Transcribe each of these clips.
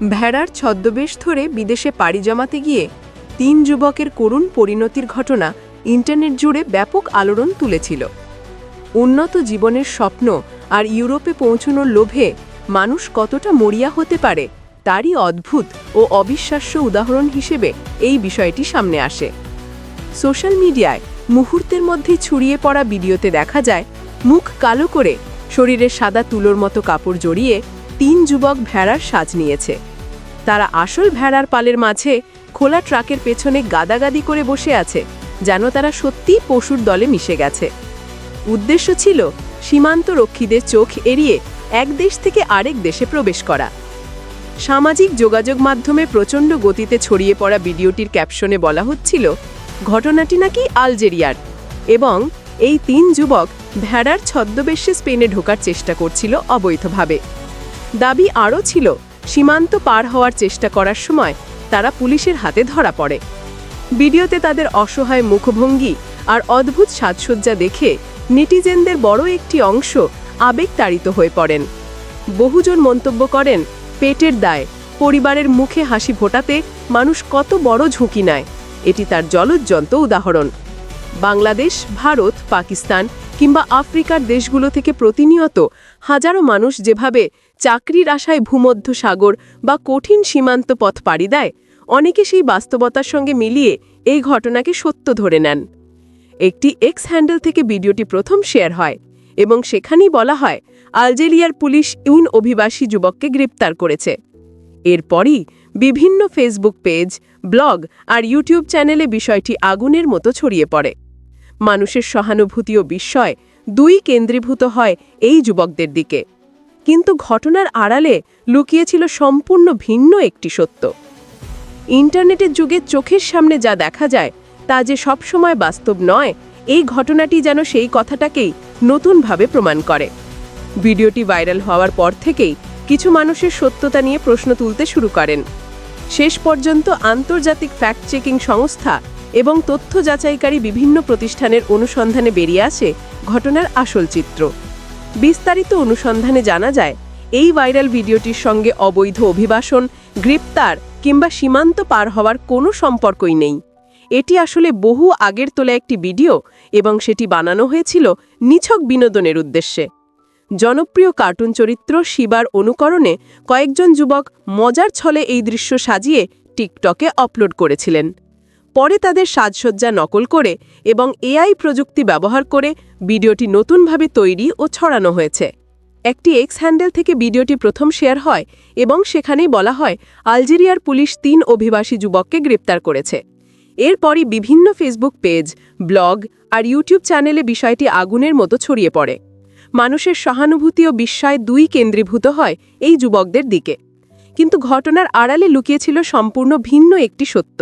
ভেড়ার ছদ্মবেশ ধরে বিদেশে পাড়ি জমাতে গিয়ে ৩ যুবকের করুণ পরিণতির ঘটনা ইন্টারনেট জুড়ে ব্যাপক আলোড়ন তুলেছিল। উন্নত জীবনের স্বপ্ন আর ইউরোপে পৌঁছানোর লোভে মানুষ কতটা মরিয়া হতে পারে তারই অদ্ভুত ও অবিশ্বাস্য উদাহরণ হিসেবে এই বিষয়টি সামনে আসে। সোশ্যাল মিডিয়ায় মুহূর্তের মধ্যেই ছড়িয়ে পড়া ভিডিওতে দেখা যায় মুখ কালো করে শরীরে সাদা তুলোর মতো কাপড় জড়িয়ে ৩ যুবক ভেড়ার সাজ নিয়েছে। তারা আসল ভেড়ার পালের মাঝে খোলা ট্রাকের পেছনে গাদাগাদি করে বসে আছে, যেন তারা সত্যিই পশুর দলে মিশে গেছে। উদ্দেশ্য ছিল সীমান্ত রক্ষীদের চোখ এড়িয়ে এক দেশ থেকে আরেক দেশে প্রবেশ করা। সামাজিক যোগাযোগ মাধ্যমে প্রচণ্ড গতিতে ছড়িয়ে পড়া ভিডিওটির ক্যাপশনে বলা হচ্ছিল ঘটনাটি নাকি আলজেরিয়ার এবং এই ৩ যুবক ভেড়ার ছদ্মবেশে স্পেনে ঢোকার চেষ্টা করছিল অবৈধভাবে। দাবি আরও ছিল সীমান্ত পার হওয়ার চেষ্টা করার সময় তারা পুলিশের হাতে ধরা পড়ে। ভিডিওতে তাদের অসহায় মুখভঙ্গি আর অদ্ভুত সাজসজ্জা দেখে নেটিজেনদের বড় একটি অংশ আবেগতাড়িত হয়ে পড়েন। বহুজন মন্তব্য করেন, পেটের দায়, পরিবারের মুখে হাসি ফোটাতে মানুষ কত বড় ঝুঁকি নেয়, এটি তার জ্বলজ্জন্ত উদাহরণ। বাংলাদেশ, ভারত, পাকিস্তান কিংবা আফ্রিকার দেশগুলো থেকে প্রতিনিয়ত হাজারো মানুষ যেভাবে চাকরির আশায় ভূমধ্য সাগর বা কঠিন সীমান্ত পথ পাড়ি দেয়, অনেকে সেই বাস্তবতার সঙ্গে মিলিয়ে এই ঘটনাকে সত্য ধরে নেন। একটি এক্স হ্যান্ডেল থেকে ভিডিওটি প্রথম শেয়ার হয় এবং সেখানেই বলা হয় আলজেরিয়ার পুলিশ অভিবাসী যুবককে গ্রেপ্তার করেছে। এরপরই বিভিন্ন ফেসবুক পেজ, ব্লগ আর ইউটিউব চ্যানেলে বিষয়টি আগুনের মতো ছড়িয়ে পড়ে। মানুষের সহানুভূতি ও বিস্ময় দুই কেন্দ্রীভূত হয় এই যুবকদের দিকে। কিন্তু ঘটনার আড়ালে লুকিয়েছিল সম্পূর্ণ ভিন্ন একটি সত্য। ইন্টারনেটের যুগে চোখের সামনে যা দেখা যায় তা যে সবসময় বাস্তব নয়, এই ঘটনাটি যেন সেই কথাটাকেই নতুনভাবে প্রমাণ করে। ভিডিওটি ভাইরাল হওয়ার পর থেকেই কিছু মানুষের সত্যতা নিয়ে প্রশ্ন তুলতে শুরু করেন। শেষ পর্যন্ত আন্তর্জাতিক ফ্যাক্ট চেকিং সংস্থা এবং তথ্য যাচাইকারী বিভিন্ন প্রতিষ্ঠানের অনুসন্ধানে বেরিয়ে আসে ঘটনার আসল চিত্র। বিস্তারিত অনুসন্ধানে জানা যায় এই ভাইরাল ভিডিওটির সঙ্গে অবৈধ অভিবাসন, গ্রেপ্তার কিংবা সীমান্ত পার হওয়ার কোনো সম্পর্কই নেই। এটি আসলে বহু আগের তোলা একটি ভিডিও এবং সেটি বানানো হয়েছিল নিছক বিনোদনের উদ্দেশ্যে। জনপ্রিয় কার্টুন চরিত্র শিবার অনুকরণে কয়েকজন যুবক মজার ছলে এই দৃশ্য সাজিয়ে টিকটকে আপলোড করেছিলেন। পরে তাদের সাজসজ্জা নকল করে এবং এআই প্রযুক্তি ব্যবহার করে ভিডিওটি নতুনভাবে তৈরি ও ছড়ানো হয়েছে। একটি এক্স হ্যান্ডেল থেকে ভিডিওটি প্রথম শেয়ার হয় এবং সেখানেই বলা হয় আলজেরিয়ার পুলিশ ৩ অভিবাসী যুবককে গ্রেপ্তার করেছে। এরপরই বিভিন্ন ফেসবুক পেজ, ব্লগ আর ইউটিউব চ্যানেলে বিষয়টি আগুনের মতো ছড়িয়ে পড়ে। মানুষের সহানুভূতি ও বিস্ময় দুই কেন্দ্রীভূত হয় এই যুবকদের দিকে। কিন্তু ঘটনার আড়ালে লুকিয়েছিল সম্পূর্ণ ভিন্ন একটি সত্য।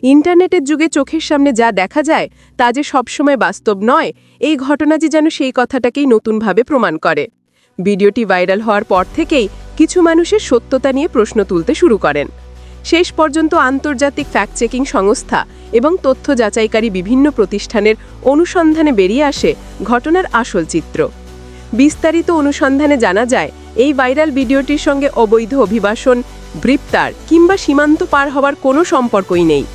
ইন্টারনেটের যুগে চোখের সামনে যা দেখা যায় তা যে সবসময় বাস্তব নয়, এই ঘটনাটি যেন সেই কথাটাকেই নতুনভাবে প্রমাণ করে। ভিডিওটি ভাইরাল হওয়ার পর থেকেই কিছু মানুষের সত্যতা নিয়ে প্রশ্ন তুলতে শুরু করেন। শেষ পর্যন্ত আন্তর্জাতিক ফ্যাক্ট চেকিং সংস্থা এবং তথ্য যাচাইকারী বিভিন্ন প্রতিষ্ঠানের অনুসন্ধানে বেরিয়ে আসে ঘটনার আসল চিত্র। বিস্তারিত অনুসন্ধানে জানা যায় এই ভাইরাল ভিডিওটির সঙ্গে অবৈধ অভিবাসন, গ্রেপ্তার কিংবা সীমান্ত পার হওয়ার কোনো সম্পর্কই নেই।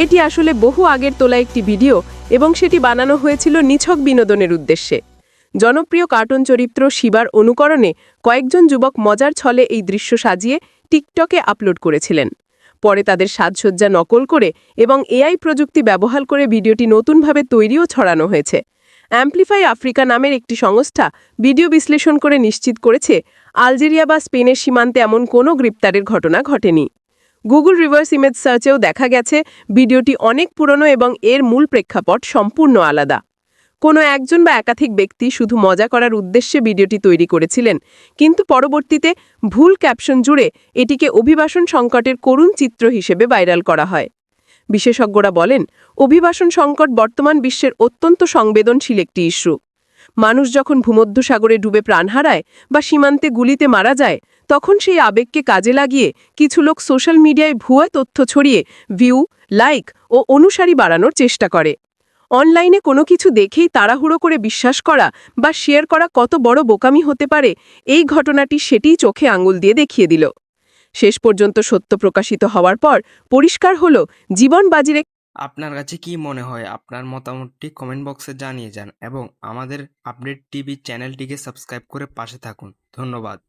এটি আসলে বহু আগের তোলা একটি ভিডিও এবং সেটি বানানো হয়েছিল নিছক বিনোদনের উদ্দেশ্যে। জনপ্রিয় কার্টুন চরিত্র শিবার অনুকরণে কয়েকজন যুবক মজার ছলে এই দৃশ্য সাজিয়ে টিকটকে আপলোড করেছিলেন। পরে তাদের সাজসজ্জা নকল করে এবং এআই প্রযুক্তি ব্যবহার করে ভিডিওটি নতুনভাবে তৈরি ও ছড়ানো হয়েছে। অ্যাম্পলিফাই আফ্রিকা নামের একটি সংস্থা ভিডিও বিশ্লেষণ করে নিশ্চিত করেছে আলজেরিয়া বা স্পেনের সীমান্তে এমন কোনো গ্রেপ্তারের ঘটনা ঘটেনি। গুগল রিভার্স ইমেজ সার্চেও দেখা গেছে ভিডিওটি অনেক পুরনো এবং এর মূল প্রেক্ষাপট সম্পূর্ণ আলাদা। কোনো একজন বা একাধিক ব্যক্তি শুধু মজা করার উদ্দেশ্যে ভিডিওটি তৈরি করেছিলেন, কিন্তু পরবর্তীতে ভুল ক্যাপশন জুড়ে এটিকে অভিবাসন সংকটের করুণ চিত্র হিসেবে ভাইরাল করা হয়। বিশেষজ্ঞরা বলেন, অভিবাসন সংকট বর্তমান বিশ্বের অত্যন্ত সংবেদনশীল একটি ইস্যু। মানুষ যখন ভূমধ্যসাগরে ডুবে প্রাণ হারায় বা সীমান্তে গুলিতে মারা যায়, তখন সেই আবেগকে কাজে লাগিয়ে কিছু লোক সোশ্যাল মিডিয়ায় ভুয়া তথ্য ছড়িয়ে ভিউ, লাইক ও অনুসারী বাড়ানোর চেষ্টা করে। অনলাইনে কোনো কিছু দেখেই তাড়াহুড়ো করে বিশ্বাস করা বা শেয়ার করা কত বড় বোকামি হতে পারে, এই ঘটনাটি সেটিই চোখে আঙুল দিয়ে দেখিয়ে দিল। শেষ পর্যন্ত সত্য প্রকাশিত হওয়ার পর পরিষ্কার হলো জীবন বাজি রেখে আপনার কাছে কি মনে হয়? আপনার মতামতটি কমেন্ট বক্সে জানিয়ে যান এবং আমাদের আপডেট টিভি চ্যানেলটিকে সাবস্ক্রাইব করে পাশে থাকুন। ধন্যবাদ।